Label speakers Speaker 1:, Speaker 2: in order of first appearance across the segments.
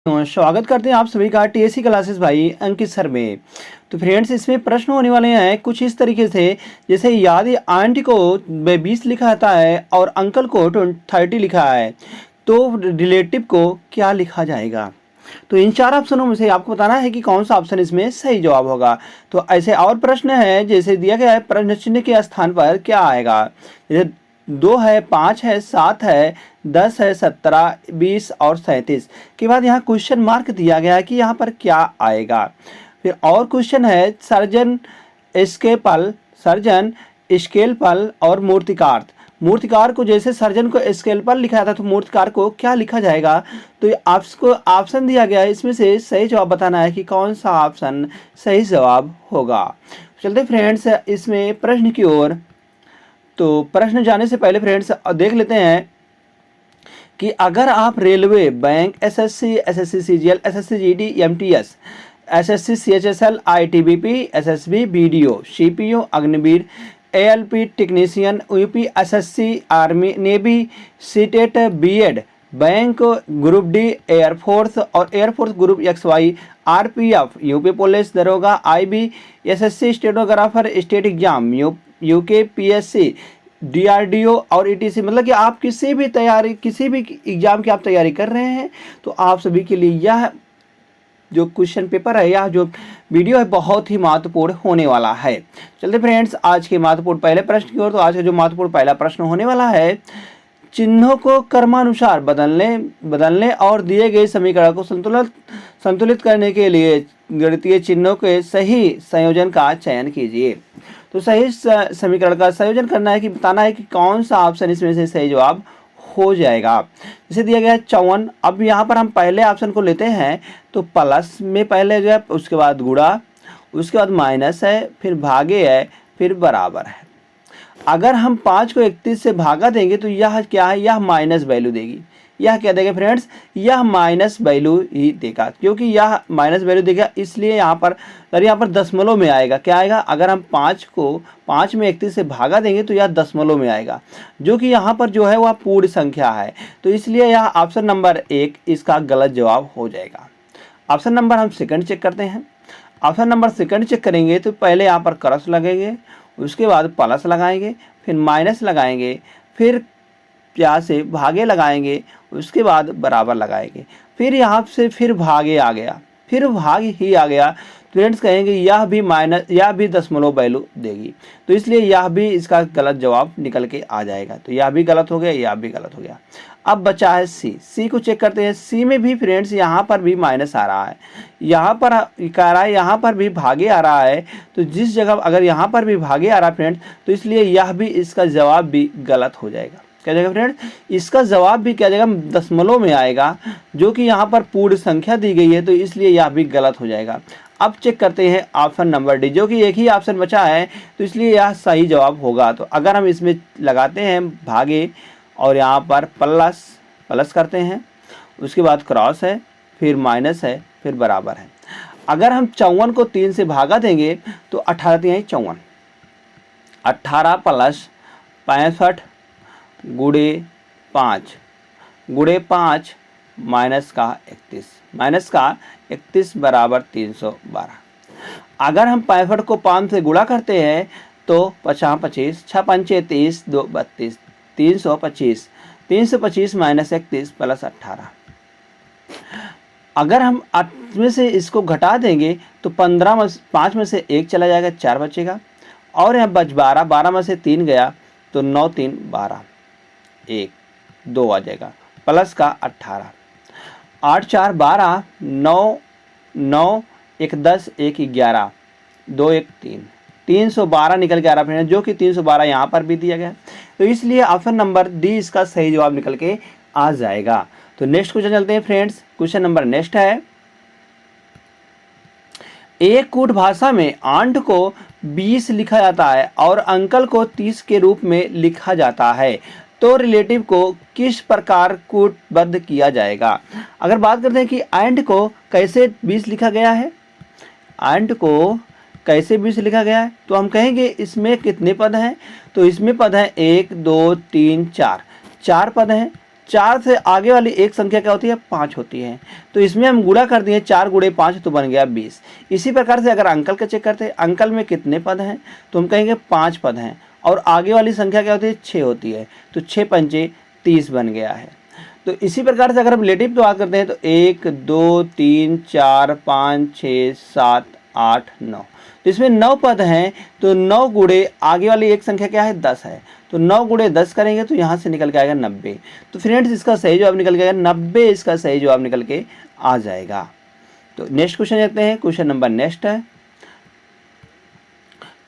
Speaker 1: स्वागत करते हैं आप सभी का टीएससी क्लासेस भाई अंकित सर में। तो फ्रेंड्स इसमें प्रश्न होने वाले हैं कुछ इस तरीके से, जैसे यदि आंटी को 20 लिखा आता है और अंकल को 30 लिखा है तो रिलेटिव को क्या लिखा जाएगा। तो इन चार ऑप्शनों में से आपको बताना है कि कौन सा ऑप्शन इसमें सही जवाब होगा। तो ऐसे और प्रश्न है जैसे दिया गया है, प्रश्न चिन्ह के स्थान पर क्या आएगा। जैसे 2 है, 5 है, 7 है, 10 है, 17, 20 और 37 के बाद यहाँ क्वेश्चन मार्क दिया गया है कि यहाँ पर क्या आएगा। फिर और क्वेश्चन है सर्जन स्केलपल और मूर्तिकार। मूर्तिकार को जैसे सर्जन को स्केलपल लिखा था तो मूर्तिकार को क्या लिखा जाएगा। तो आपको ऑप्शन दिया गया है, इसमें से सही जवाब बताना है कि कौन सा ऑप्शन सही जवाब होगा। चलते फ्रेंड्स इसमें प्रश्न की ओर। तो प्रश्न जाने से पहले फ्रेंड्स देख लेते हैं कि अगर आप railway, bank, SSC, SSC CGL, SSC GD, MTS, SSC CHSL, ITBP, SSB, BDO, CPO, Agniveer, ALP technician, UP SSC, army, navy, CTET, BEd, bank, group D, air force और air force group XY, RPF, UP police दरोगा, IB, SSC stenographer, state exam, UK PSC, DRDO और etc, मतलब कि आप किसी भी exam की आप तैयारी कर रहे हैं तो आप सभी के लिए यह जो क्वेश्चन पेपर है, यह जो वीडियो है बहुत ही महत्वपूर्ण होने वाला है। चलते फ्रेंड्स आज के महत्वपूर्ण पहले प्रश्न की ओर। तो आज का जो महत्वपूर्ण पहला प्रश्न होने वाला है, चिन्हों को क्रमानुसार बदलने और दिए गए समीकरण को संतुलित करने के लिए गणितीय चिन्हों के सही संयोजन का चयन कीजिए। तो सही समीकरण का संयोजन करना है कि बताना है कि कौन सा ऑप्शन इसमें से सही जवाब हो जाएगा। जैसे दिया गया है 54। अब यहाँ पर हम पहले ऑप्शन को लेते हैं तो प्लस में पहले जो है, उसके बाद गुणा, उसके बाद माइनस है, फिर भागे है, फिर बराबर है। अगर हम 5 को 31 से भागा देंगे तो यह क्या है, यह माइनस वैल्यू देगी। यह क्या देगा फ्रेंड्स, यह माइनस वैल्यू ही देगा, क्योंकि यह माइनस वैल्यू देगा इसलिए यहाँ पर दशमलव में आएगा। क्या आएगा, अगर हम 5 को 5 में 31 से भागा देंगे तो यह दशमलव में आएगा, जो कि यहाँ पर जो है वह पूर्ण संख्या है। तो इसलिए यह ऑप्शन नंबर 1 इसका गलत जवाब हो जाएगा। ऑप्शन नंबर हम सेकंड चेक करते हैं। ऑप्शन नंबर सेकंड चेक करेंगे तो पहले यहाँ पर क्रॉस लगेंगे, उसके बाद प्लस लगाएंगे, फिर माइनस लगाएंगे, फिर यहाँ से भागे लगाएंगे, उसके बाद बराबर लगाएंगे, फिर यहाँ से फिर भागे आ गया, फिर भाग ही आ गया। फ्रेंड्स कहेंगे यह भी दशमलव वैल्यू देगी, तो इसलिए यह भी इसका गलत जवाब निकल के आ जाएगा। तो यह भी गलत हो गया, यह भी गलत हो गया। अब बचा है सी को चेक करते हैं। सी में भी फ्रेंड्स यहाँ पर भी माइनस आ रहा है, यहाँ पर कह रहा है यहाँ पर भी भागे आ रहा है। तो जिस जगह अगर यहाँ पर भी भागे आ रहा है फ्रेंड्स, तो इसलिए यह भी इसका जवाब भी गलत हो जाएगा। क्या जाएगा फ्रेंड्स, इसका जवाब भी क्या जाएगा, दशमलव में आएगा, जो कि यहाँ पर पूर्ण संख्या दी गई है, तो इसलिए यह भी गलत हो जाएगा। अब चेक करते हैं ऑप्शन नंबर डी, जो कि एक ही ऑप्शन बचा है, तो इसलिए यह सही जवाब होगा। तो अगर हम इसमें लगाते हैं भागे और यहाँ पर प्लस करते हैं, उसके बाद क्रॉस है, फिर माइनस है, फिर बराबर है। अगर हम 54 को 3 से भागा देंगे तो 18 54, 18 प्लस 65 गुणे 5 माइनस का 31 बराबर 312। अगर हम 65 को 5 से गुणा करते हैं तो 50 25, 6 पंचे 30, 2 32, 325 माइनस 31 प्लस 18। अगर हम 8 में से इसको घटा देंगे तो 5 में से 1 चला जाएगा, 4 बचेगा, और यहाँ बच 12 में से 3 गया तो 9 3 12, 1 2 आ जाएगा, प्लस का 18, 8 4 12, 9 1 10, 1 11, 2 1 3, 312 निकल के आ रहा है, जो कि 312 यहाँ पर भी दिया गया। तो इसलिए ऑप्शन नंबर डी इसका सही जवाब निकल के आ जाएगा। तो नेक्स्ट क्वेश्चन चलते हैं फ्रेंड्स। क्वेश्चन नंबर नेक्स्ट है, एक कूट भाषा में आंट को 20 लिखा जाता है और अंकल को 30 के रूप में लिखा जाता है, तो रिलेटिव को किस प्रकार कूटबद्ध किया जाएगा। अगर बात करते हैं कि एंड को कैसे 20 लिखा गया है, एंड को कैसे 20 लिखा गया है, तो हम कहेंगे इसमें कितने पद हैं। तो इसमें पद हैं 1 2 3 4, 4 पद हैं। 4 से आगे वाली एक संख्या क्या होती है? 5 होती है। तो इसमें हम गुणा कर दिए, 4 गुणे 5 तो बन गया 20। इसी प्रकार से अगर अंकल का चेक करते हैं, अंकल में कितने पद हैं? तो हम कहेंगे 5 पद हैं और आगे वाली संख्या क्या होती है? 6 होती है। तो 6 पंचे 30 बन गया है। तो इसी प्रकार से अगर हम रिलेटिव की बात करते हैं तो 1 2 3 4 5 6 7 8 9, तो इसमें 9 पद हैं। तो 9 गुणे आगे वाली एक संख्या क्या है? 10 है। तो 9 गुणे 10 करेंगे तो यहाँ से निकल के आएगा 90। तो फ्रेंड्स इसका सही जवाब निकल के आएगा 90, इसका सही जवाब निकल के आ जाएगा। तो नेक्स्ट क्वेश्चन देखते हैं। क्वेश्चन नंबर नेक्स्ट है,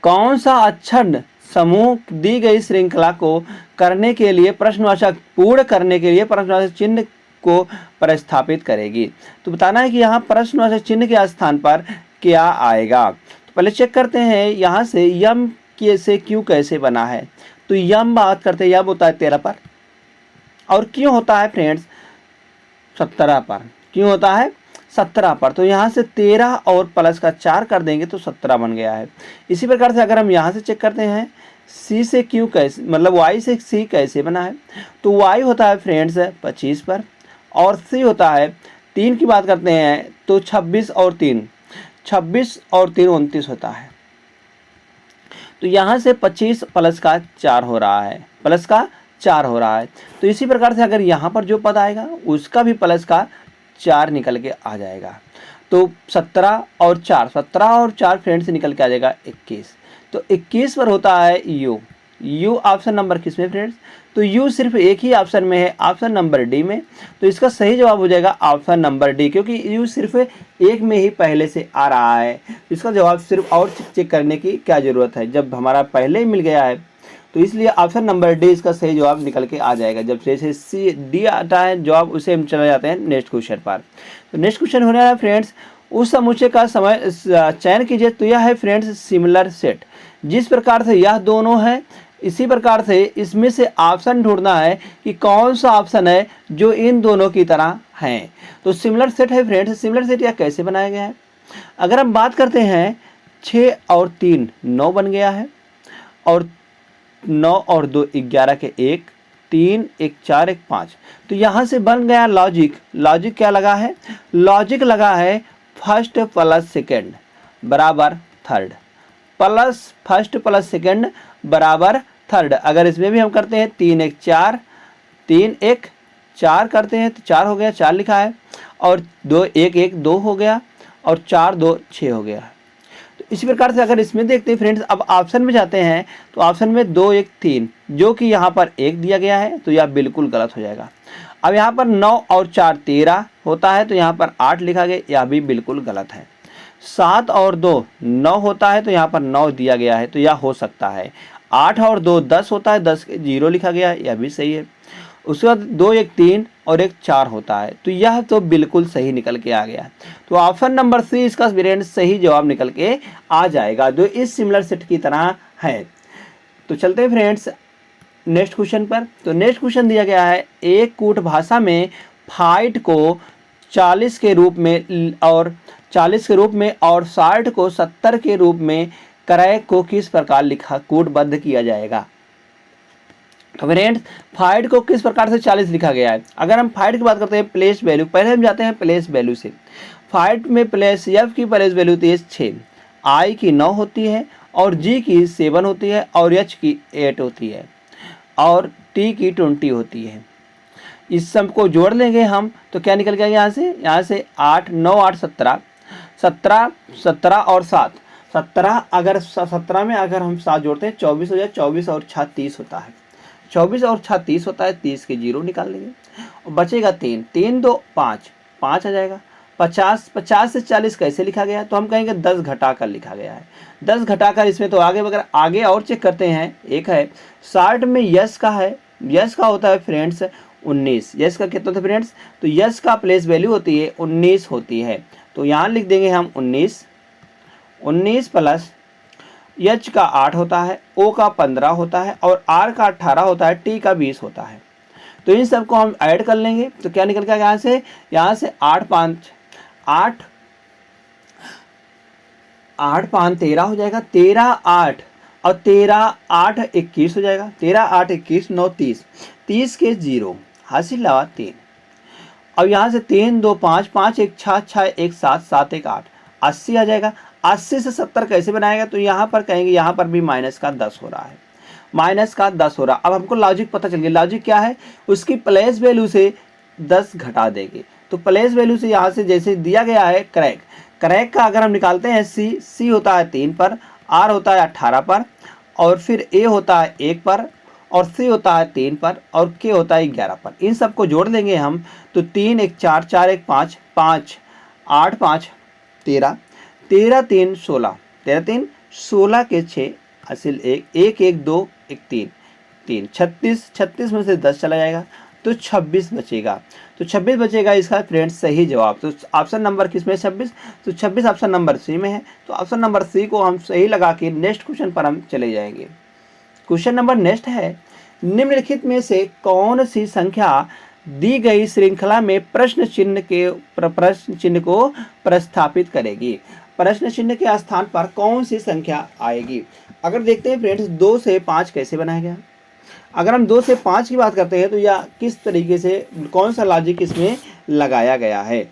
Speaker 1: कौन सा अक्षर समूह दी गई श्रृंखला को करने के लिए प्रश्नवाचक पूर्ण करने के लिए प्रश्नवाचक चिन्ह को प्रतिस्थापित करेगी? तो बताना है कि यहाँ प्रश्नवाचक चिन्ह के स्थान पर क्या आएगा। तो पहले चेक करते हैं यहाँ से यम से क्यों कैसे बना है। तो यम बात करते हैं, यम होता है 13 पर और क्यों होता है फ्रेंड्स 17 पर। क्यों होता है 17 पर। तो यहाँ से 13 और प्लस का 4 कर देंगे तो 17 बन गया है। इसी प्रकार से अगर हम यहाँ से चेक करते हैं सी से क्यू कैसे, मतलब वाई से सी कैसे बना है। तो वाई होता है फ्रेंड्स 25 पर और सी होता है 3 की बात करते हैं तो 26 और 3 29 होता है। तो यहाँ से 25 प्लस का 4 हो रहा है, प्लस का 4 हो रहा है। तो इसी प्रकार से अगर यहाँ पर जो पद आएगा उसका भी प्लस का 4 निकल के आ जाएगा। तो 17 और 4 फ्रेंड्स निकल के आ जाएगा 21। तो 21 पर होता है यू ऑप्शन नंबर किस में फ्रेंड्स? तो यू सिर्फ एक ही ऑप्शन में है, ऑप्शन नंबर डी में। तो इसका सही जवाब हो जाएगा ऑप्शन नंबर डी, क्योंकि यू सिर्फ एक में ही पहले से आ रहा है। इसका जवाब सिर्फ और चेक करने की क्या ज़रूरत है, जब हमारा पहले ही मिल गया है। तो इसलिए ऑप्शन नंबर डी इसका सही जवाब निकल के आ जाएगा। जब जैसे सी डी आता है जवाब, उसे हम चले जाते हैं नेक्स्ट क्वेश्चन पर। तो नेक्स्ट क्वेश्चन होने वाला है फ्रेंड्स, उस समुच्चय का समय चयन कीजिए। तो यह है फ्रेंड्स सिमिलर सेट। जिस प्रकार से यह दोनों है, इसी प्रकार से इसमें से ऑप्शन ढूंढना है कि कौन सा ऑप्शन है जो इन दोनों की तरह है। तो सिमिलर सेट है फ्रेंड्स। सिमिलर सेट यह कैसे बनाया गया है? अगर हम बात करते हैं 6 और 3 9 बन गया है और 9 और 2 11 के 1 3 1 4 1 5। तो यहाँ से बन गया लॉजिक। लॉजिक क्या लगा है? लॉजिक लगा है फर्स्ट प्लस सेकेंड बराबर third, plus first plus second बराबर थर्ड। अगर इसमें भी हम करते हैं 3 1 4 3 1 4 करते हैं तो 4 हो गया, 4 लिखा है और 2 1 1 2 हो गया और 4 2 6 हो गया। तो इसी प्रकार से अगर इसमें देखते हैं फ्रेंड्स, अब ऑप्शन में जाते हैं तो ऑप्शन में 2 1 3 जो कि यहाँ पर 1 दिया गया है, तो यह बिल्कुल गलत हो जाएगा। अब यहाँ पर 9 और 4 13 होता है तो यहाँ पर 8 लिखा गया, यह भी बिल्कुल गलत है। 7 और 2 9 होता है तो यहाँ पर 9 दिया गया है, तो यह हो सकता है। 8 और 2 10 होता है, 10 के 0 लिखा गया है, यह भी सही है। उसके बाद 2 1 3 और 1 4 होता है, तो यह तो बिल्कुल सही निकल के आ गया। तो ऑप्शन नंबर सी इसका फ्रेंड्स सही जवाब निकल के आ जाएगा, जो इस सिमिलर सेट की तरह है। तो चलते हैं फ्रेंड्स नेक्स्ट क्वेश्चन पर। तो नेक्स्ट क्वेश्चन दिया गया है, एक कूट भाषा में फाइट को 40 के रूप में और 60 को 70 के रूप में क्रय को किस प्रकार लिखा कूटबद्ध किया जाएगा? तो फ्रेंड्स फाइट को किस प्रकार से 40 लिखा गया है? अगर हम फाइट की बात करते हैं प्लेस वैल्यू, पहले हम जाते हैं प्लेस वैल्यू से। फाइट में प्लेस एफ की प्लेस वैल्यू होती है 6, आई की 9 होती है और जी की 7 होती है और एच की 8 होती है और टी की 20 होती है। इस सब को जोड़ लेंगे हम तो क्या निकल गया यहाँ से 8 9 8 17 और 7 17। अगर 17 में अगर हम 7 जोड़ते हैं 24 हो जाए, 24 और 6 30 होता है, 24 और 6 30 होता है। 30 के 0 निकाल लेंगे और बचेगा 3 3 2 5 5 आ जाएगा। 50 से 40 कैसे लिखा गया है? तो हम कहेंगे 10 घटाकर लिखा गया है। 10 घटाकर इसमें तो आगे और चेक करते हैं। एक है 60 में यस का है, यस का होता है फ्रेंड्स 19। यस का कितना होता है फ्रेंड्स? तो यस का प्लेस वैल्यू होती है 19 होती है, तो यहाँ लिख देंगे हम 19 प्लस एच का 8 होता है, ओ का 15 होता है और आर का 18 होता है, टी का 20 होता है। तो इन सबको हम ऐड कर लेंगे तो क्या निकल गया यहाँ से 8 5 13 हो जाएगा। 13 8 और 13 8 21 हो जाएगा। 13 8 21 9 30 30 के 0 हासिल हुआ 3। अब यहाँ से 3 2 5 5 1 6 6 1 7 7 1 8 80 आ जाएगा। 80 से 70 कैसे बनाएगा, तो यहाँ पर कहेंगे यहाँ पर भी माइनस का 10 हो रहा है, माइनस का 10 हो रहा। अब हमको लॉजिक पता चल गया। लॉजिक क्या है, उसकी प्लेस वैल्यू से 10 घटा देंगे। तो प्लेस वैल्यू से यहाँ से जैसे दिया गया है क्रैक, क्रैक का अगर हम निकालते हैं सी होता है 3 पर, आर होता है 18 पर, और फिर ए होता है 1 पर, और सी होता है 3 पर, और के होता है 11 पर। इन सबको जोड़ देंगे हम, तो 3 1 4 4 1 5 5 8 5 13 13 3 16 13 3 16 के 6 हासिल 1 1 1 2 1 3 3 36 36 में से 10 चला जाएगा तो 26 बचेगा। तो 26 बचेगा इसका फ्रेंड्स सही जवाब। तो ऑप्शन नंबर किसमें 26, तो 26 ऑप्शन नंबर सी में है। तो ऑप्शन नंबर सी को हम सही लगा के नेक्स्ट क्वेश्चन पर हम चले जाएंगे। क्वेश्चन नंबर नेक्स्ट है, निम्नलिखित में से कौन सी संख्या दी गई श्रृंखला में प्रश्न चिन्ह को प्रस्थापित करेगी। प्रश्न चिन्ह के स्थान पर कौन सी संख्या आएगी। अगर देखते हैं फ्रेंड्स 2 से 5 कैसे बनाया गया। अगर हम 2 से 5 की बात करते हैं तो यह किस तरीके से, कौन सा लॉजिक इसमें लगाया गया है,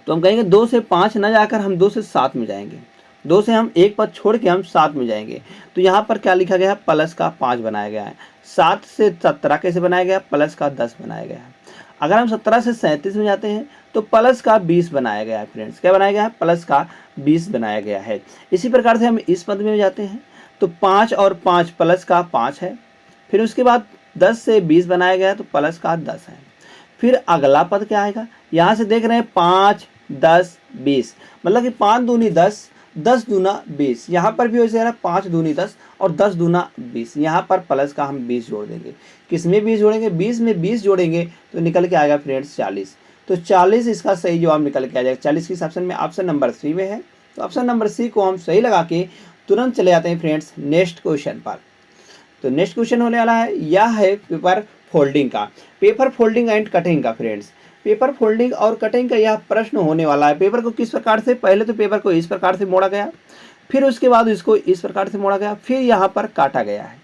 Speaker 1: तो हम कहेंगे 2 से 5 न जाकर हम 2 से 7 में जाएंगे। 2 से हम एक पद छोड़ के हम 7 में जाएंगे। तो यहाँ पर क्या लिखा गया है, प्लस का 5 बनाया गया है। 7 से 17 कैसे बनाया गया, प्लस का 10 बनाया गया है। अगर हम 17 से 37 में जाते हैं तो प्लस का 20 बनाया गया है। फ्रेंड्स क्या बनाया गया है, प्लस का 20 बनाया गया है। इसी प्रकार से हम इस पद में जाते हैं तो 5 और 5 प्लस का 5 है। फिर उसके बाद 10 से 20 बनाया गया है तो प्लस का 10 है। फिर अगला पद क्या आएगा, यहाँ से देख रहे हैं 5 10 20, मतलब कि 5 दूनी 10, 10 दूना 20। यहाँ पर भी वैसे है 5 दूनी 10 और 10 दूना 20। यहाँ पर प्लस का हम 20 जोड़ देंगे। किस में 20 जोड़ेंगे, 20 में 20 जोड़ेंगे तो निकल के आएगा फ्रेंड्स 40। तो 40 इसका सही जवाब निकल के आ जाएगा। 40 किस ऑप्शन में, ऑप्शन नंबर सी में है। तो ऑप्शन नंबर सी को हम सही लगा के तुरंत चले जाते हैं फ्रेंड्स नेक्स्ट क्वेश्चन पर। तो नेक्स्ट क्वेश्चन होने वाला है, यह है पेपर फोल्डिंग का, पेपर फोल्डिंग एंड कटिंग का। फ्रेंड्स पेपर फोल्डिंग और कटिंग का यह प्रश्न होने वाला है। पेपर को किस प्रकार से, पहले तो पेपर को इस प्रकार से मोड़ा गया, फिर उसके बाद इसको इस प्रकार से मोड़ा गया, फिर यहाँ पर काटा गया है,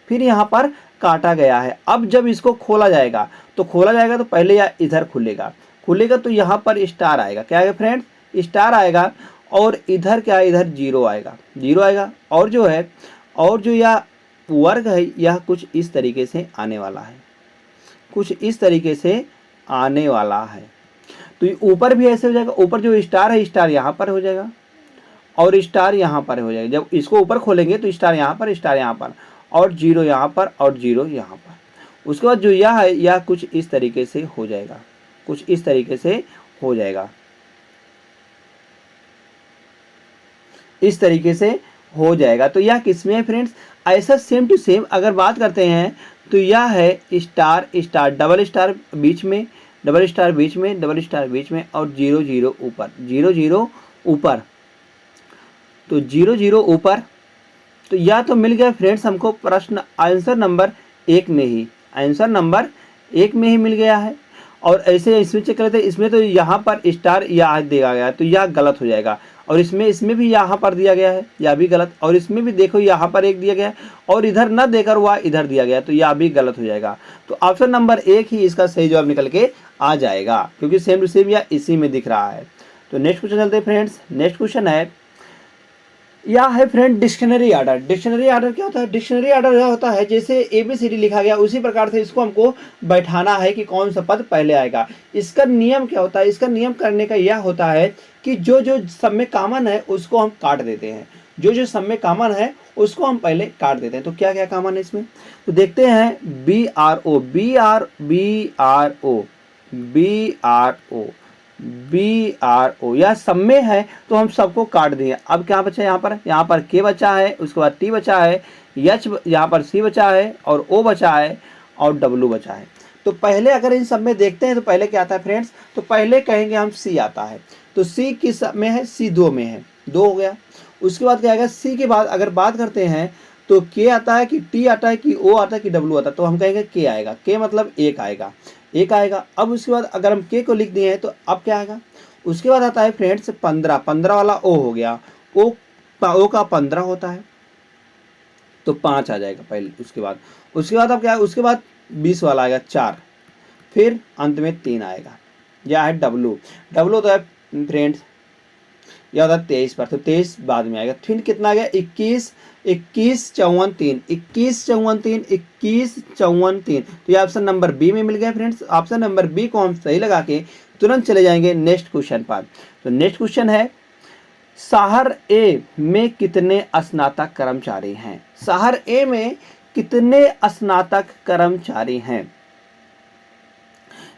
Speaker 1: फिर यहाँ पर काटा गया है। अब जब इसको खोला जाएगा तो पहले यह इधर खुलेगा तो यहाँ पर स्टार आएगा। क्या आएगा फ्रेंड्स, स्टार आएगा। और इधर क्या है, इधर जीरो आएगा। और जो यह वर्ग है यह कुछ इस तरीके से आने वाला है, तो ऊपर भी ऐसे हो जाएगा। ऊपर जो स्टार है, स्टार यहाँ पर हो जाएगा और स्टार यहाँ पर हो जाएगा। जब इसको ऊपर खोलेंगे तो स्टार यहाँ पर और जीरो यहाँ पर और जीरो यहाँ पर। उसके बाद जो यह है यह कुछ इस तरीके से हो जाएगा, इस तरीके से हो जाएगा। तो यह किसमें है फ्रेंड्स, ऐसा सेम टू सेम अगर बात करते हैं तो यह है स्टार डबल स्टार बीच में, डबल स्टार बीच में और 0 0 ऊपर, 0 0 ऊपर, तो 0 0 ऊपर। तो यह तो मिल गया फ्रेंड्स हमको प्रश्न आंसर नंबर 1 में ही, मिल गया है। और ऐसे इसमें चेक करते हैं, इसमें तो यहाँ पर स्टार यह दिया गया है तो यह गलत हो जाएगा। और इसमें भी यहाँ पर दिया गया है, यह भी गलत। और इसमें भी देखो यहाँ पर एक दिया गया है और इधर न देकर वह इधर दिया गया तो यह भी गलत हो जाएगा। तो ऑप्शन नंबर 1 ही इसका सही जवाब निकल के आ जाएगा, क्योंकि सेम टू सेम यह इसी में दिख रहा है। तो नेक्स्ट क्वेश्चन चलते हैं फ्रेंड्स। नेक्स्ट क्वेश्चन है, यह है friend dictionary order. Dictionary order क्या होता है, डिक्शनरी ऑर्डर यह होता है जैसे ABCD लिखा गया उसी प्रकार से इसको हमको बैठाना है कि कौन सा पद पहले आएगा। इसका नियम क्या होता है, इसका नियम करने का यह होता है कि जो सब में कॉमन है उसको हम काट देते हैं, जो सब में कॉमन है उसको हम पहले काट देते हैं। तो क्या क्या कॉमन है इसमें, तो देखते हैं BRO यह सब में है तो हम सबको काट दिए। अब क्या बचा यहाँ पर K बचा है, उसके बाद T बचा है, H यहाँ पर C बचा है और O बचा है और W बचा है। तो पहले अगर इन सब में देखते हैं तो पहले क्या आता है फ्रेंड्स, तो पहले कहेंगे हम C आता है। तो C किस में है, C 2 में है, 2 हो गया। उसके बाद क्या आएगा, C के बाद अगर बात करते हैं तो K आता है कि T आता है कि O आता है कि W आता है, तो हम कहेंगे K आएगा। K मतलब 1 आएगा। अब उसके बाद अगर हम K को लिख दिए हैं तो अब क्या आएगा, उसके बाद आता है फ्रेंड्स 15 वाला O हो गया, O का 15 होता है तो 5 आ जाएगा पहले। उसके बाद अब क्या है, उसके बाद 20 वाला आएगा 4, फिर अंत में 3 आएगा, यह है W। W होता है फ्रेंड्स, यह होता है 23 पर, तो 23 बाद में आएगा। फिर कितना आ गया 21, 21 54 3, 21 54 3, 21 54 3। तो ये ऑप्शन नंबर बी में मिल गया फ्रेंड्स। ऑप्शन नंबर बी को हम सही लगा के तुरंत चले जाएंगे नेक्स्ट क्वेश्चन पर। तो नेक्स्ट क्वेश्चन है, शहर ए में कितने स्नातक कर्मचारी हैं? शहर ए में कितने स्नातक कर्मचारी हैं?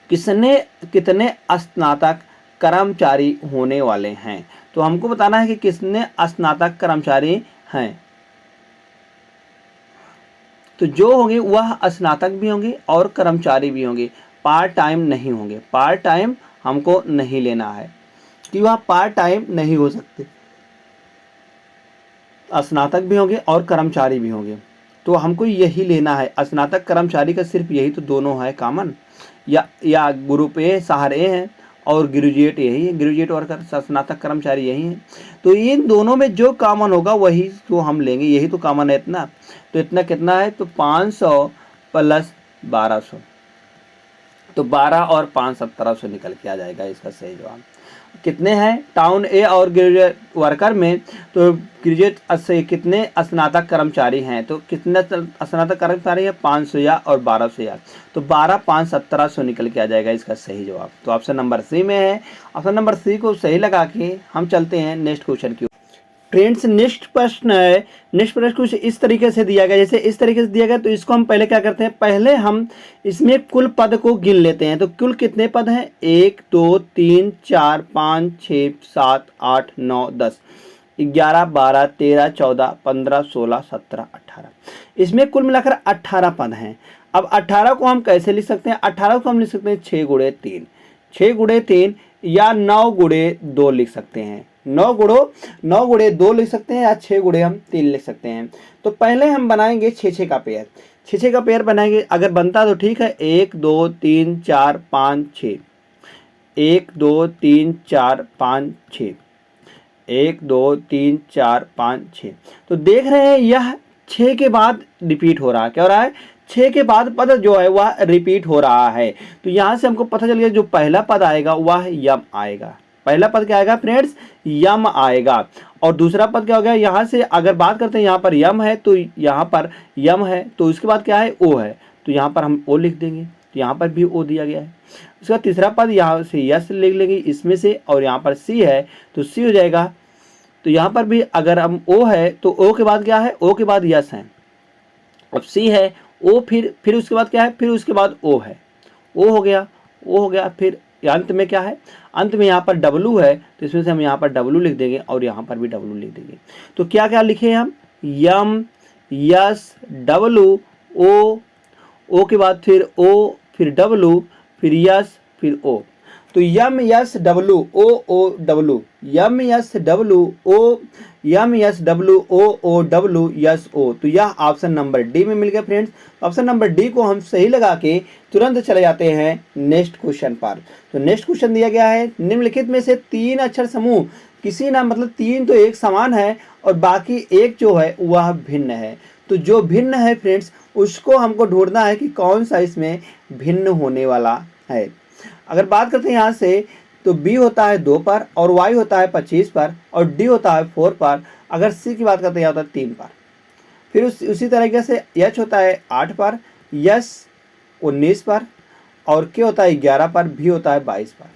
Speaker 1: कितने स्नातक कर्मचारी होने वाले हैं? तो हमको बताना है कि कितने स्नातक कर्मचारी हैं। तो जो होंगे वह स्नातक भी होंगे और कर्मचारी भी होंगे, पार्ट टाइम नहीं होंगे। पार्ट टाइम हमको नहीं लेना है कि वह पार्ट टाइम नहीं हो सकते, स्नातक भी होंगे और कर्मचारी भी होंगे। तो हमको यही लेना है, स्नातक कर्मचारी का सिर्फ यही तो दोनों है कॉमन, या ग्रुप ए शहर ए है और ग्रेजुएट यही है, ग्रेजुएट वर्कर स्नातक कर्मचारी यही है। तो इन दोनों में जो कॉमन होगा वही तो हम लेंगे, यही तो कॉमन है इतना। तो इतना कितना है, तो 500 प्लस 1200, तो 12 और 5 1700 निकल के आ जाएगा इसका सही जवाब। कितने हैं टाउन ए और ग्रेजुएट वर्कर में, तो ग्रेजुएट से कितने स्नातक कर्मचारी हैं? तो कितने स्नातक कर्मचारी हैं? 500 या और 1200 या, तो 12 5 1700 निकल के आ जाएगा इसका सही जवाब। तो ऑप्शन नंबर सी में है। ऑप्शन नंबर सी को सही लगा के हम चलते हैं नेक्स्ट क्वेश्चन की। फ्रेंड्स नेक्स्ट प्रश्न है, नेक्स्ट प्रश्न कुछ इस तरीके से दिया गया, जैसे इस तरीके से दिया गया, तो इसको हम पहले क्या करते हैं, पहले हम इसमें कुल पद को गिन लेते हैं। तो कुल कितने पद हैं? 1 2 3 4 5 6 7 8 9 10 11 12 13 14 15 16 17 18, इसमें कुल मिलाकर 18 पद हैं। अब 18 को हम कैसे लिख सकते हैं? 18 को हम लिख सकते हैं 6 गुणे 3, 6 गुणे 3 या 9 गुणे 2 लिख सकते हैं। 9 गुणे 2 लिख सकते हैं या 6 गुणे हम 3 लिख सकते हैं। तो पहले हम बनाएंगे 6 का पेयर, 6 का पेयर बनाएंगे। अगर बनता तो ठीक है, 1 2 3 4 5 6, 1 2 3 4 5 6, 1 2 3 4 5 6। तो देख रहे हैं यह 6 के बाद रिपीट हो रहा है। क्या हो रहा है? 6 के बाद पद जो है वह रिपीट हो रहा है। तो यहाँ से हमको पता चल गया जो पहला पद आएगा वह यम आएगा। पहला पद क्या आएगा फ्रेंड्स? यम आएगा। और दूसरा पद क्या हो गया? यहाँ से अगर बात करते हैं, यहाँ पर यम है तो यहाँ पर यम है, तो उसके बाद क्या है? ओ है, तो यहाँ पर हम ओ लिख देंगे, तो यहाँ पर भी ओ दिया गया है। उसका तीसरा पद यहाँ से यस लिख लेंगे इसमें से, और यहाँ पर सी है तो सी हो जाएगा। तो यहाँ पर भी अगर हम ओ है तो ओ के बाद क्या है? ओ के बाद यस है। अब सी है, ओ फिर उसके बाद क्या है? फिर उसके बाद ओ है, ओ हो गया, ओ हो गया। फिर अंत में क्या है? अंत में यहाँ पर डब्लू है, तो इसमें से हम यहाँ पर डब्लू लिख देंगे और यहाँ पर भी डब्लू लिख देंगे। तो क्या क्या लिखे हम? यम, यस, डब्लू, ओ के बाद फिर ओ, फिर डब्लू, फिर यस, फिर ओ। तो M S W O W, M S W O, M S W O W S O. तो यह ऑप्शन नंबर डी में मिल गया फ्रेंड्स। ऑप्शन नंबर डी को हम सही लगा के तुरंत चले जाते हैं नेक्स्ट क्वेश्चन पर। तो नेक्स्ट क्वेश्चन दिया गया है, निम्नलिखित में से 3 अक्षर समूह किसी ना, मतलब 3 तो एक समान है और बाकी एक जो है वह भिन्न है। तो जो भिन्न है फ्रेंड्स उसको हमको ढूंढना है कि कौन सा इसमें भिन्न होने वाला है। अगर बात करते हैं यहाँ से, तो B होता है 2 पर और Y होता है 25 पर और D होता है 4 पर। अगर C की बात करते हैं यहाँ होता है 3 पर। फिर उसी तरीके से H होता है 8 पर, S 19 पर और K होता है 11 पर, V होता है 22 पर।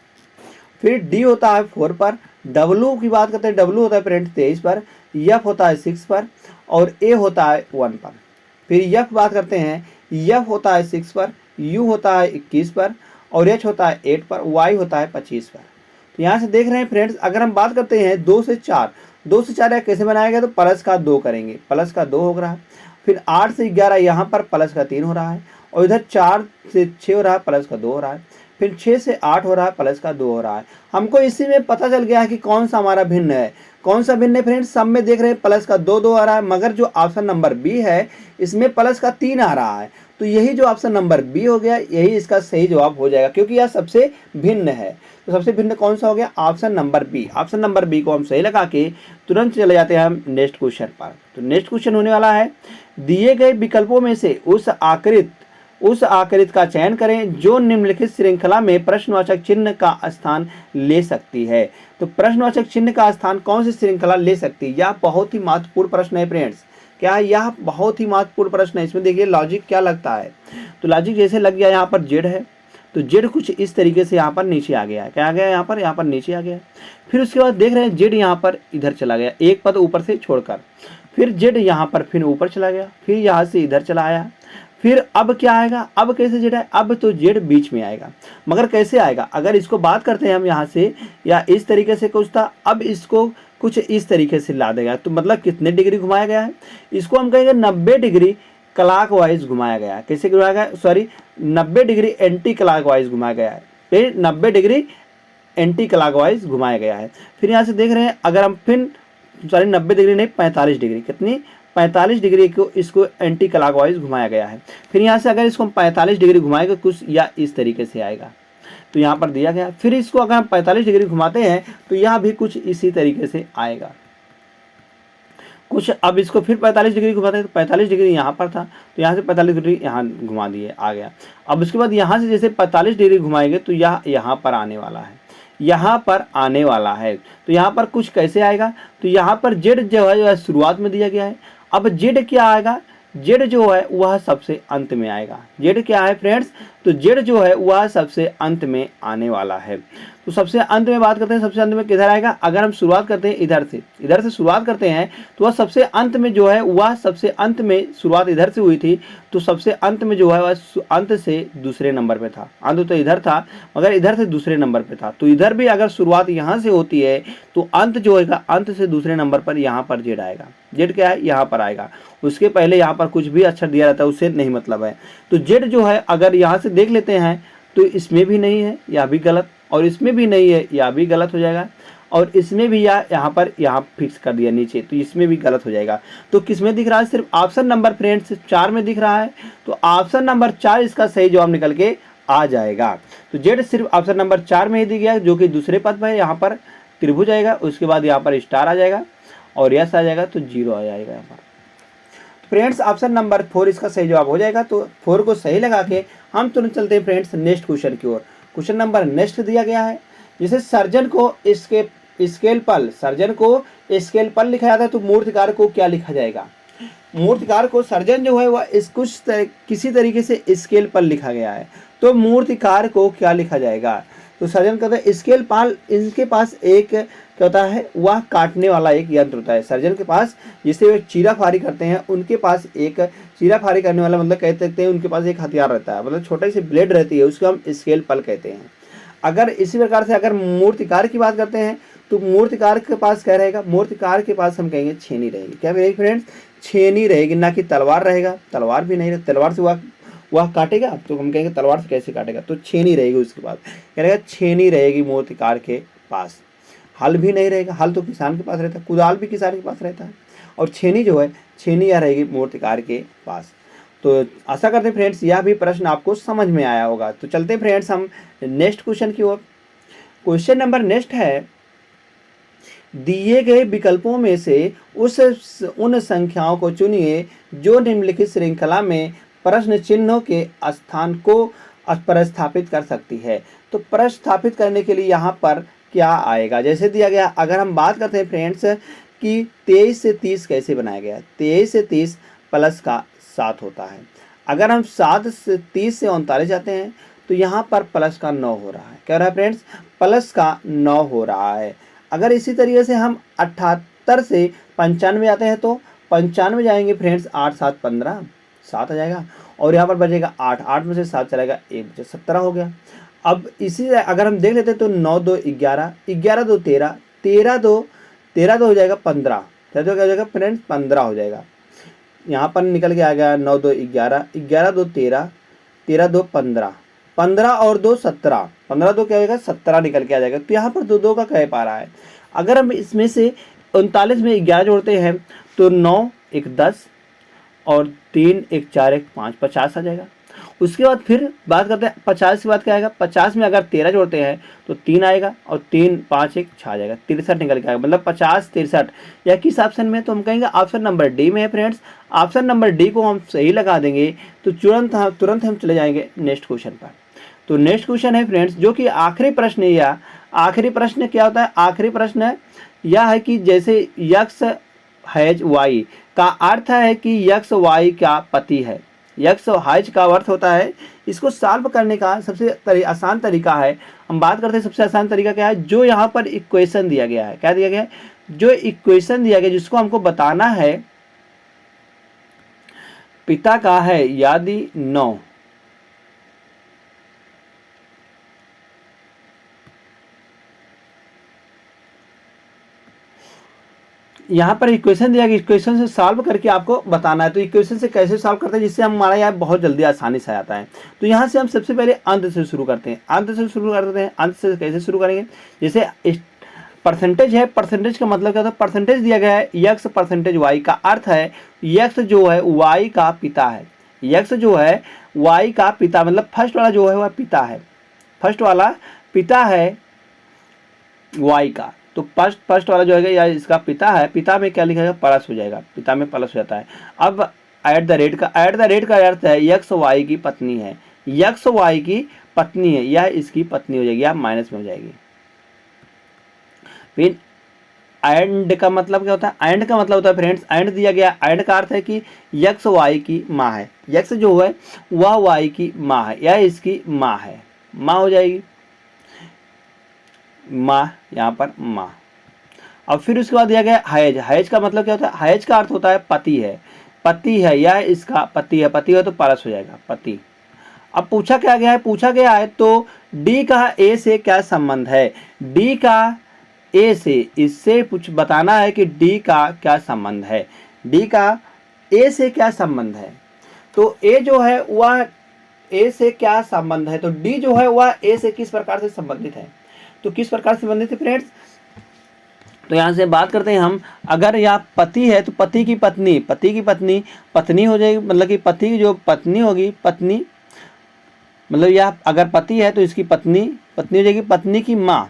Speaker 1: फिर D होता है 4 पर, W की बात करते हैं, W होता है फ्रेंड्स 23 पर, F होता है 6 पर और A होता है 1 पर। फिर F बात करते हैं, F होता है 6 पर, U होता है 21 पर और H होता है 8 पर, Y होता है 25 पर। तो यहाँ से देख रहे हैं फ्रेंड्स, अगर हम बात करते हैं 2 से 4 या कैसे बनाया गया, तो प्लस का 2 करेंगे, प्लस का 2 हो रहा है। फिर 8 से 11 यहाँ पर प्लस का 3 हो रहा है और इधर 4 से 6 हो रहा है, प्लस का 2 हो रहा है। फिर 6 से 8 हो रहा है, प्लस का 2 हो रहा है। हमको इसी में पता चल गया है कि कौन सा हमारा भिन्न है। कौन सा भिन्न है फ्रेंड्स? सब में देख रहे हैं प्लस का 2 आ रहा है, मगर जो ऑप्शन नंबर बी है इसमें प्लस का 3 आ रहा है। तो यही जो ऑप्शन नंबर बी हो गया, यही इसका सही जवाब हो जाएगा क्योंकि यह सबसे भिन्न है। तो सबसे भिन्न कौन सा हो गया? Option number B. Option number B को हम सही लगा के तुरंत चले जाते हैं हम नेक्स्ट क्वेश्चन पर। तो नेक्स्ट क्वेश्चन होने वाला है, दिए गए विकल्पों में से उस आकृत उस आकृति का चयन करें जो निम्नलिखित श्रृंखला में प्रश्नवाचक चिन्ह का स्थान ले सकती है। तो प्रश्नवाचक चिन्ह का स्थान कौन सी श्रृंखला ले सकती है? यह बहुत ही महत्वपूर्ण प्रश्न है फ्रेंड्स। क्या यह बहुत ही महत्वपूर्ण प्रश्न है? इसमें देखिए लॉजिक क्या लगता है। तो लॉजिक जैसे लग गया, यहाँ पर जेड है तो जेड कुछ इस तरीके से यहाँ पर नीचे आ गया है। क्या आ गया यहाँ पर नीचे आ गया। फिर उसके बाद देख रहे हैं जेड यहाँ पर इधर चला गया, एक पद ऊपर से छोड़कर। फिर जेड यहाँ पर फिर ऊपर चला गया, फिर यहाँ से इधर चला आया। फिर अब क्या आएगा? अब कैसे जेड है? अब तो जेड बीच में आएगा, मगर कैसे आएगा? अगर इसको बात करते हैं हम यहाँ से, या इस तरीके से कुछ था, अब इसको कुछ इस तरीके से ला देगा। तो मतलब कितने डिग्री घुमाया गया है? इसको हम कहेंगे 90 डिग्री क्लॉक वाइज घुमाया गया है। कैसे घुमाया गया? Sorry 90 degree anti clock wise घुमाया गया है। फिर 90 डिग्री एंटी क्लॉक वाइज घुमाया गया है। फिर यहाँ से देख रहे हैं, अगर हम फिर 90 डिग्री नहीं 45 डिग्री, कितनी 45 डिग्री को इसको एंटी क्लॉक वाइज घुमाया गया है। फिर यहाँ से अगर इसको हम 45 डिग्री घुमाएंगे कुछ या इस तरीके से आएगा, तो यहाँ पर दिया गया। फिर इसको अगर हम 45 डिग्री घुमाते हैं तो यहाँ भी कुछ इसी तरीके से आएगा कुछ। अब इसको फिर 45 डिग्री घुमाते हैं तो 45 डिग्री यहाँ पर था, तो यहाँ से 45 डिग्री यहाँ घुमा दिए, आ गया। अब उसके बाद यहाँ से जैसे 45 डिग्री घुमाएंगे तो यह यहाँ पर आने वाला है, यहाँ पर आने वाला है। तो यहाँ पर कुछ कैसे आएगा? तो यहाँ पर जेड जो है शुरुआत में दिया गया है। अब जेड क्या आएगा? जेड जो है वह सबसे अंत में आएगा। जेड क्या है फ्रेंड्स? तो जेड जो है वह सबसे अंत में आने वाला है। तो सबसे अंत में बात करते हैं, सबसे अंत में किधर आएगा? अगर हम शुरुआत करते हैं इधर से शुरुआत करते हैं तो वह सबसे अंत में जो है, वह सबसे अंत में शुरुआत इधर से हुई थी, तो सबसे अंत में जो है वह अंत से दूसरे नंबर पे था। अंत तो इधर था मगर इधर से दूसरे नंबर पे था। तो इधर भी अगर शुरुआत यहाँ से होती है तो अंत जो होगा, अंत से दूसरे नंबर पर यहाँ पर जेड आएगा। जेड क्या है? यहाँ पर आएगा। उसके पहले यहाँ पर कुछ भी अक्षर दिया रहता है, उससे नहीं मतलब है। तो जेड जो है अगर यहाँ से देख लेते हैं तो इसमें भी नहीं है, यह भी गलत, और इसमें भी नहीं है, यह भी गलत हो जाएगा, और इसमें भी यहाँ पर यहाँ फिक्स कर दिया नीचे, तो इसमें भी गलत हो जाएगा। तो किस में दिख रहा है? सिर्फ ऑप्शन नंबर फ्रेंड्स 4 में दिख रहा है। तो ऑप्शन नंबर 4 इसका सही जवाब निकल के आ जाएगा। तो जेड सिर्फ ऑप्शन नंबर 4 में ही दिया गया, जो कि दूसरे पद पर है। यहाँ पर त्रिभुज आएगा, उसके बाद यहाँ पर स्टार आ जाएगा और यस आ जाएगा, तो 0 आ जाएगा यहाँ पर। फ्रेंड्स ऑप्शन नंबर 4 इसका सही जवाब हो जाएगा। तो 4 को सही लगा के हम तुरंत चलते हैं फ्रेंड्स नेक्स्ट क्वेश्चन की ओर। क्वेश्चन नंबर नेक्स्ट दिया गया है, जैसे सर्जन को स्केल पर लिखा जाता है तो मूर्तिकार को क्या लिखा जाएगा? मूर्तिकार को सर्जन जो है वह किसी तरीके से स्केल पर लिखा गया है, तो मूर्तिकार को क्या लिखा जाएगा? तो सर्जन कहता है स्केल पाल, इनके पास एक क्या होता है? वह काटने वाला एक यंत्र होता है सर्जन के पास, जिससे वे चीराफारी करते हैं। उनके पास एक चीराफारी करने वाला, मतलब कह सकते हैं उनके पास एक हथियार रहता है, मतलब छोटी सी ब्लेड रहती है, उसको हम स्केल पल कहते हैं। अगर इसी प्रकार से अगर मूर्तिकार की बात करते हैं तो मूर्तिकार के पास क्या रहेगा? मूर्तिकार के पास हम कहेंगे छेनी रहेगी। क्या रहेगी फ्रेंड्स? छेनी रहेगी, ना कि तलवार रहेगा। तलवार भी नहीं, तलवार से वह काटेगा, तो हम कहेंगे तलवार से कैसे काटेगा? तो छेनी रहेगी। उसके बाद क्या रहेगा? छेनी रहेगी मूर्तिकार के पास। हल भी नहीं रहेगा, हल तो किसान के पास रहता है, कुदाल भी किसान के पास रहता है, और छेनी जो है, छेनी यह रहेगी मूर्तिकार के पास। तो आशा करते हैं फ्रेंड्स यह भी प्रश्न आपको समझ में आया होगा। तो चलते हैं फ्रेंड्स हम नेक्स्ट क्वेश्चन की ओर। क्वेश्चन नंबर नेक्स्ट है, दिए गए विकल्पों में से उन संख्याओं को चुनिए जो निम्नलिखित श्रृंखला में प्रश्न चिन्हों के स्थान को प्रतिस्थापित कर सकती है। तो प्रतिस्थापित करने के लिए यहाँ पर क्या आएगा? जैसे दिया गया, अगर हम बात करते हैं फ्रेंड्स कि 23 से 30 कैसे बनाया गया है। 23 से 30 प्लस का 7 होता है। अगर हम 7 से 30 से 39 जाते हैं तो यहाँ पर प्लस का 9 हो रहा है। क्या हो रहा है फ्रेंड्स? प्लस का 9 हो रहा है। अगर इसी तरीके से हम 78 से 95 आते हैं तो 95 जाएंगे फ्रेंड्स, 8 7 15, 7 आ जाएगा, और यहाँ पर बचेगा 8, 8 में से 7 चलेगा 1 बचे 17 हो गया। अब इसी अगर हम देख लेते हैं तो 9 2 11, 11 2 13, 13 2 हो जाएगा 15, क्या हो जाएगा फ्रेंड्स? 15 हो जाएगा। यहाँ पर निकल के आ गया 9 2 11, 11 2 13, 13 2 15, 15 और 2 17, 15 2 क्या होगा? 17 निकल के आ जाएगा। तो यहाँ पर 2 2 का कह पा रहा है। अगर हम इसमें से 39 में 11 जोड़ते हैं तो 9 1 10 और 3 1 4 1 5 50 आ जाएगा। उसके बाद फिर बात करते हैं 50 की बात, क्या आएगा 50 में अगर 13 जोड़ते हैं तो 3 आएगा और 3 5 1 6 आ जाएगा, 63 निकल के आएगा, मतलब 50 63। या किस ऑप्शन में, तो हम कहेंगे ऑप्शन नंबर डी में है फ्रेंड्स। ऑप्शन नंबर डी को हम सही लगा देंगे तो तुरंत हम चले जाएंगे नेक्स्ट क्वेश्चन पर। तो नेक्स्ट क्वेश्चन है फ्रेंड्स जो कि आखिरी प्रश्न, या आखिरी प्रश्न क्या होता है, आखिरी प्रश्न यह है कि जैसे यक्स हैज वाई का अर्थ है कि यक्स वाई का पति है। यक्स हैज का अर्थ होता है, इसको सॉल्व करने का सबसे आसान तरीका है, हम बात करते हैं सबसे आसान तरीका क्या है, जो यहाँ पर इक्वेशन दिया गया है, क्या दिया गया है, जो इक्वेशन दिया गया जिसको हमको बताना है पिता का है यदि 9, यहाँ पर इक्वेशन दिया गया, इक्वेशन से सॉल्व करके आपको बताना है। तो इक्वेशन से कैसे सॉल्व करते हैं जिससे हमारा यहाँ बहुत जल्दी आसानी से आता है। तो यहाँ से हम सबसे पहले अंत से शुरू करते हैं, अंत से शुरू करते हैं। अंत से कैसे शुरू करेंगे, जैसे परसेंटेज है, परसेंटेज का मतलब क्या होता है, परसेंटेज दिया गया है यक्स परसेंटेज वाई का अर्थ है यक्स जो है वाई का पिता है। यक्स जो है वाई का पिता, मतलब फर्स्ट वाला जो है वह पिता है, फर्स्ट वाला पिता है वाई का। तो फर्स्ट वाला जो है या इसका पिता है, पिता में क्या लिखा जाएगा, प्लस हो जाएगा, पिता में प्लस हो जाता है। अब एट द रेट का अर्थ है यक्स वाई की पत्नी है, यक्स वाई की पत्नी है, यह इसकी पत्नी हो जाएगी, या माइनस में हो जाएगी। फिर एंड का मतलब क्या होता है, एंड का मतलब होता है फ्रेंड्स, एंड दिया गया, एंड का अर्थ है कि यक्स वाई की माँ है, यक्स जो है वह वाई की माँ है, यह इसकी माँ है, माँ हो जाएगी, माँ यहाँ पर माँ। अब फिर उसके बाद दिया गया हैज, हैज का मतलब क्या होता है, हैज का अर्थ होता है पति है, पति है, यह इसका पति है, पति है तो प्लस हो जाएगा पति। अब पूछा क्या गया है, पूछा गया है तो डी का ए से क्या संबंध है, डी का ए से, इससे कुछ बताना है कि डी का क्या संबंध है, डी का ए से क्या संबंध है। तो ए जो है वह ए से क्या संबंध है, तो डी जो है वह ए से किस प्रकार से संबंधित है, तो किस प्रकार से संबंधित है फ्रेंड्स। तो यहाँ से बात करते हैं हम, अगर यहाँ पति है तो पति की पत्नी, पति की पत्नी पत्नी हो जाएगी, मतलब कि पति की जो पत्नी होगी, पत्नी मतलब यह अगर पति है तो इसकी पत्नी पत्नी हो जाएगी, पत्नी की माँ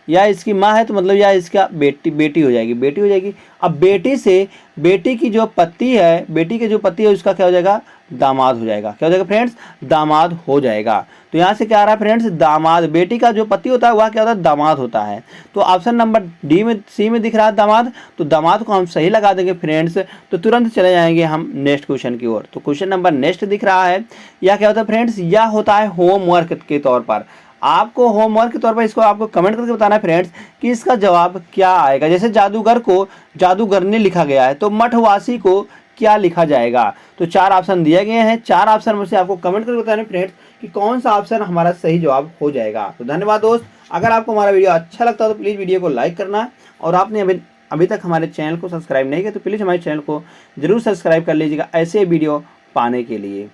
Speaker 1: या इसकी माँ है तो मतलब या इसका बेटी हो जाएगी, बेटी हो जाएगी। अब बेटी से, बेटी की जो पति है, बेटी के जो पति है उसका क्या हो जाएगा, दामाद हो जाएगा, क्या हो जाएगा फ्रेंड्स, दामाद हो जाएगा। तो यहाँ से क्या आ रहा है फ्रेंड्स, दामाद, बेटी का जो पति होता है वह क्या होता है, दामाद होता है। तो ऑप्शन नंबर डी में, सी में दिख रहा है दामाद, तो दामाद को हम सही लगा देंगे फ्रेंड्स। तो तुरंत चले जाएंगे हम नेक्स्ट क्वेश्चन की ओर। तो क्वेश्चन नंबर नेक्स्ट दिख रहा है, यह क्या होता है फ्रेंड्स, यह होता है होमवर्क के तौर पर, आपको होमवर्क के तौर पर इसको आपको कमेंट करके बताना है फ्रेंड्स कि इसका जवाब क्या आएगा। जैसे जादूगर को जादूगरनी लिखा गया है तो मठवासी को क्या लिखा जाएगा। तो 4 ऑप्शन दिए गए हैं, 4 ऑप्शन में से आपको कमेंट करके बताना है फ्रेंड्स कि कौन सा ऑप्शन हमारा सही जवाब हो जाएगा। तो धन्यवाद दोस्त, अगर आपको हमारा वीडियो अच्छा लगता है तो प्लीज़ वीडियो को लाइक करना, और आपने अभी तक हमारे चैनल को सब्सक्राइब नहीं किया तो प्लीज़ हमारे चैनल को जरूर सब्सक्राइब कर लीजिएगा ऐसे वीडियो पाने के लिए।